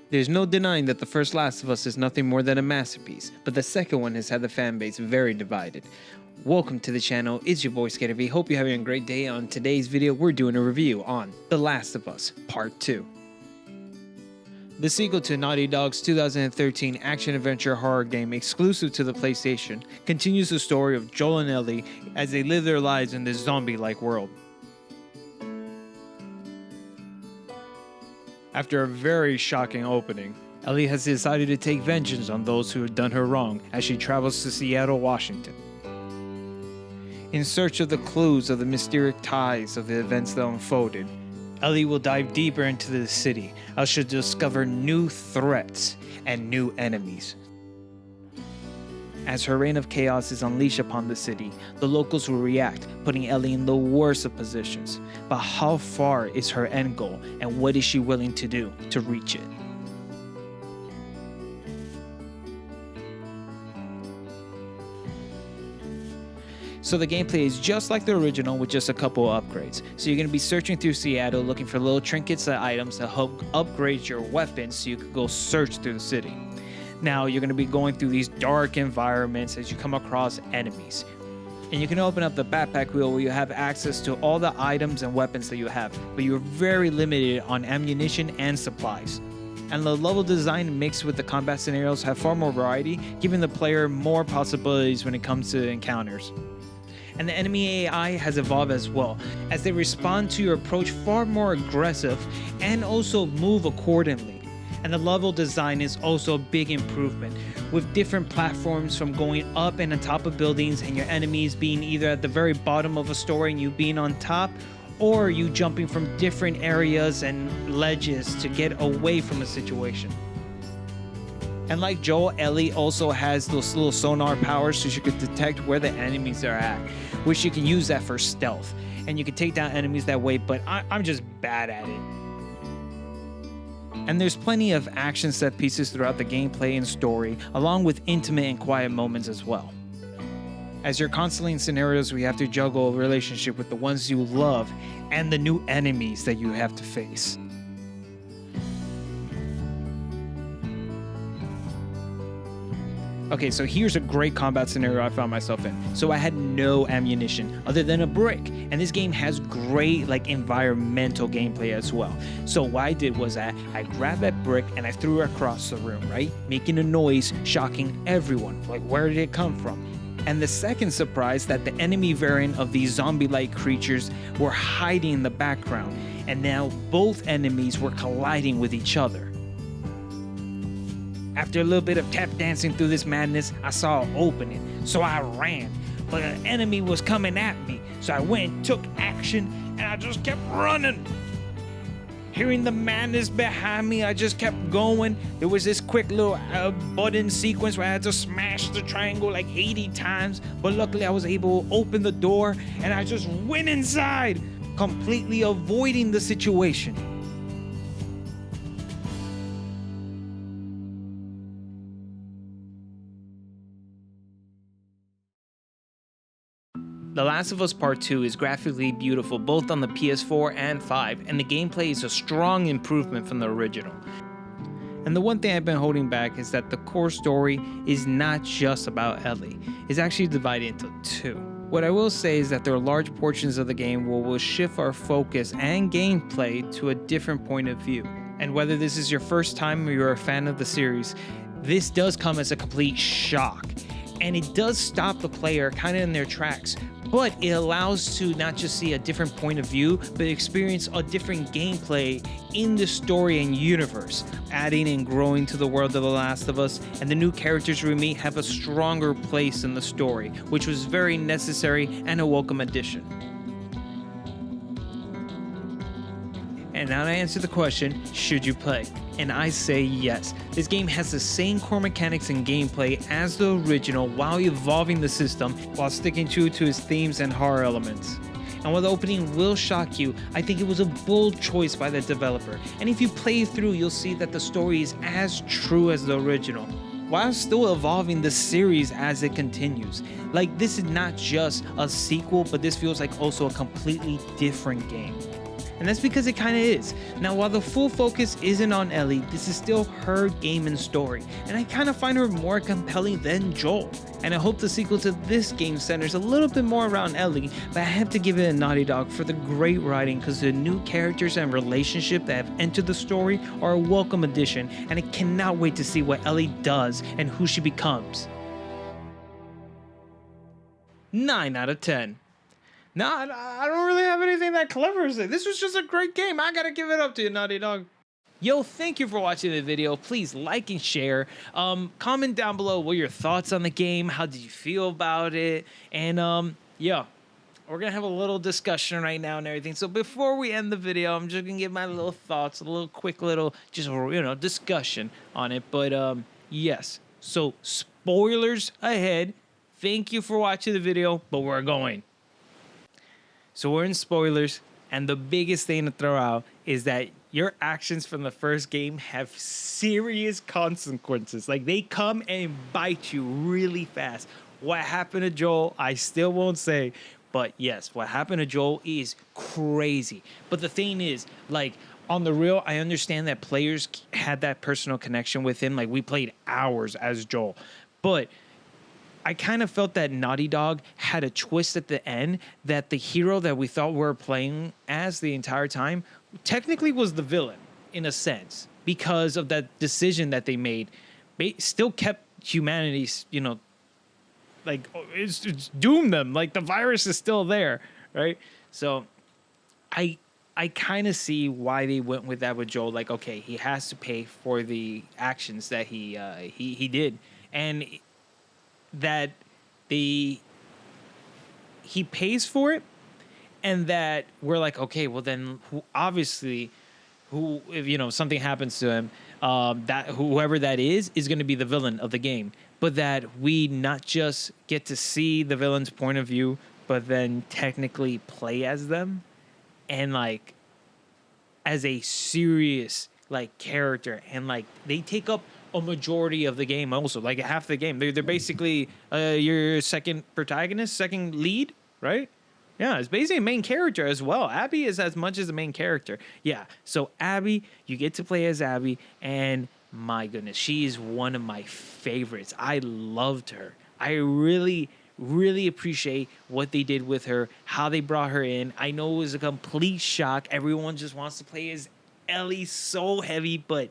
There's no denying that the first Last of Us is nothing more than a masterpiece, but the second one has had the fanbase very divided. Welcome to the channel, it's your boy Skater V. Hope you're having a great day. On today's video, we're doing a review on The Last of Us Part 2. The sequel to Naughty Dog's 2013 action-adventure horror game exclusive to the PlayStation continues the story of Joel and Ellie as they live their lives in this zombie-like world. After a very shocking opening, Ellie has decided to take vengeance on those who have done her wrong as she travels to Seattle, Washington. In search of the clues of the mysterious ties of the events that unfolded, Ellie will dive deeper into the city as she'll discover new threats and new enemies. As her reign of chaos is unleashed upon the city, the locals will react, putting Ellie in the worst of positions. But how far is her end goal, and what is she willing to do to reach it? So the gameplay is just like the original with just a couple of upgrades. So you're going to be searching through Seattle looking for little trinkets and items to help upgrade your weapons so you can go search through the city. Now you're going to be going through these dark environments as you come across enemies. And you can open up the backpack wheel where you have access to all the items and weapons that you have, but you're very limited on ammunition and supplies. And the level design mixed with the combat scenarios have far more variety, giving the player more possibilities when it comes to encounters. And the enemy AI has evolved as well, as they respond to your approach far more aggressive and also move accordingly. And the level design is also a big improvement, with different platforms from going up and on top of buildings and your enemies being either at the very bottom of a story and you being on top, or you jumping from different areas and ledges to get away from a situation. And like Joel, Ellie also has those little sonar powers so she could detect where the enemies are at, which you can use that for stealth. And you can take down enemies that way, but I'm just bad at it. And there's plenty of action set pieces throughout the gameplay and story, along with intimate and quiet moments as well. As you're constantly in scenarios where you have to juggle a relationship with the ones you love and the new enemies that you have to face. Okay, so here's a great combat scenario I found myself in. So I had no ammunition other than a brick, and this game has great environmental gameplay as well. So what I did was I grabbed that brick and I threw it across the room, right? Making a noise, shocking everyone. Like, where did it come from? And the second surprise that the enemy variant of these zombie-like creatures were hiding in the background, and now both enemies were colliding with each other. After a little bit of tap dancing through this madness, I saw an opening, so I ran. But an enemy was coming at me, so I went and took action, and I just kept running. Hearing the madness behind me, I just kept going. There was this quick little button sequence where I had to smash the triangle like 80 times, but luckily I was able to open the door, and I just went inside, completely avoiding the situation. The Last of Us Part 2 is graphically beautiful both on the PS4 and 5, and the gameplay is a strong improvement from the original. And the one thing I've been holding back is that the core story is not just about Ellie. It's actually divided into two. What I will say is that there are large portions of the game where we'll shift our focus and gameplay to a different point of view. And whether this is your first time or you're a fan of the series, this does come as a complete shock. And it does stop the player kind of in their tracks, but it allows to not just see a different point of view, but experience a different gameplay in the story and universe, adding and growing to the world of The Last of Us, and the new characters we meet have a stronger place in the story, which was very necessary and a welcome addition. And now to answer the question, should you play? And I say yes. This game has the same core mechanics and gameplay as the original while evolving the system while sticking true to its themes and horror elements. And while the opening will shock you, I think it was a bold choice by the developer. And if you play through, you'll see that the story is as true as the original, while still evolving the series as it continues. Like, this is not just a sequel, but this feels like also a completely different game. And that's because it kind of is. Now, while the full focus isn't on Ellie, this is still her game and story, and I kind of find her more compelling than Joel. And I hope the sequel to this game centers a little bit more around Ellie, but I have to give it a Naughty Dog for the great writing, because the new characters and relationship that have entered the story are a welcome addition, and I cannot wait to see what Ellie does and who she becomes. 9 out of 10. No, I don't really have anything that clever to say. This was just a great game. I gotta give it up to you, Naughty Dog. Yo, thank you for watching the video. Please like and share. Comment down below what your thoughts on the game. How did you feel about it? And yeah, we're gonna have a little discussion right now and everything. So before we end the video, I'm just gonna give my little thoughts, a little quick little, just discussion on it. But yes. So spoilers ahead. Thank you for watching the video, but we're going. So we're in spoilers, and the biggest thing to throw out is that your actions from the first game have serious consequences. Like, they come and bite you really fast. What happened to Joel, I still won't say, but yes, what happened to Joel is crazy. But the thing is, like, on the real, I understand that players had that personal connection with him. Like, we played hours as Joel, but I kind of felt that Naughty Dog had a twist at the end, that the hero that we thought we were playing as the entire time technically was the villain in a sense, because of that decision that they made. They still kept humanity, like it's doomed them. Like, the virus is still there, right? So I kind of see why they went with that with Joel. Like, okay, he has to pay for the actions that he did, and that he pays for it, and that we're like, okay, well then if something happens to him, that whoever that is going to be the villain of the game. But that we not just get to see the villain's point of view, but then technically play as them, and like as a serious like character, and like they take up a majority of the game, also like half the game. They're basically your second protagonist, second lead, right? Yeah, it's basically a main character as well. Abby is as much as a main character. Yeah, so Abby, you get to play as Abby, and my goodness, she is one of my favorites. I loved her. I really appreciate what they did with her, how they brought her in. I know it was a complete shock. Everyone just wants to play as Ellie so heavy, but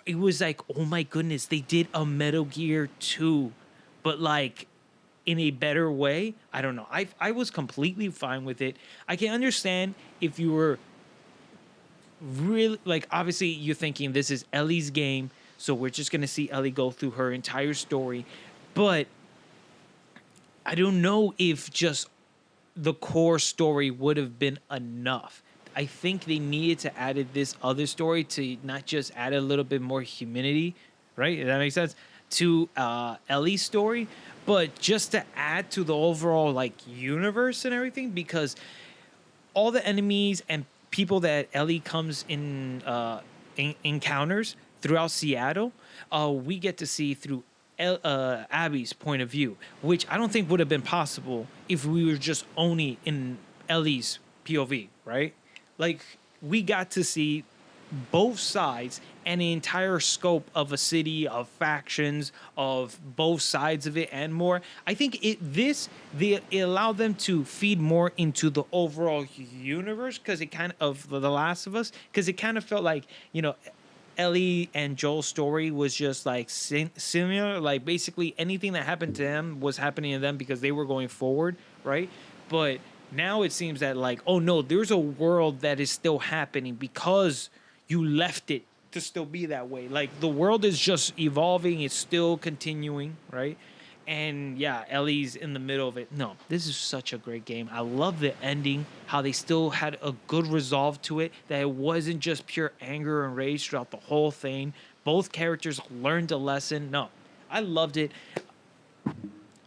it was like, oh my goodness, they did a Metal Gear 2, but like in a better way. I don't know. I was completely fine with it. I can understand if you were really, like, obviously you're thinking this is Ellie's game, so we're just going to see Ellie go through her entire story. But I don't know if just the core story would have been enough. I think they needed to add this other story to not just add a little bit more humanity, right? Does that make sense? To Ellie's story, but just to add to the overall like universe and everything, because all the enemies and people that Ellie comes in encounters throughout Seattle, we get to see through Abby's point of view, which I don't think would have been possible if we were just only in Ellie's POV, right? Like, we got to see both sides and the entire scope of a city, of factions, of both sides of it, and more. I think it allowed them to feed more into the overall universe, because it kind of The Last of Us, because it kind of felt like, Ellie and Joel's story was just like similar. Like, basically anything that happened to them was happening to them because they were going forward, right? But now it seems that like, oh no, there's a world that is still happening because you left it to still be that way. Like, the world is just evolving, it's still continuing, right? And yeah, Ellie's in the middle of it. No, this is such a great game. I love the ending, how they still had a good resolve to it, that it wasn't just pure anger and rage throughout the whole thing. Both characters learned a lesson. No, I loved it.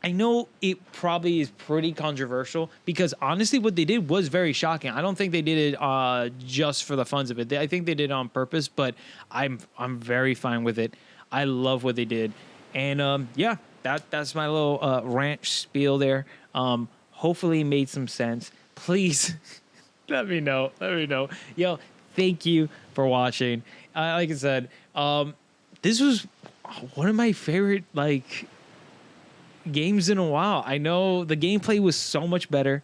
I know it probably is pretty controversial, because honestly what they did was very shocking. I don't think they did it just for the funs of it. I think they did it on purpose, but I'm very fine with it. I love what they did. And yeah, that's my little rant spiel there. Hopefully it made some sense. Please Let me know. Let me know. Yo, thank you for watching. Like I said, this was one of my favorite like games in a while. I know the gameplay was so much better.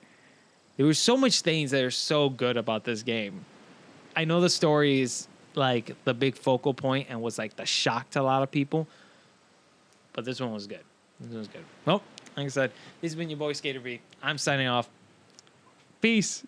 There were so much things that are so good about this game. I know the story is like the big focal point and was like the shock to a lot of people, but this one was good. This one was good. Well, like I said, this has been your boy Skater V. I'm signing off. Peace.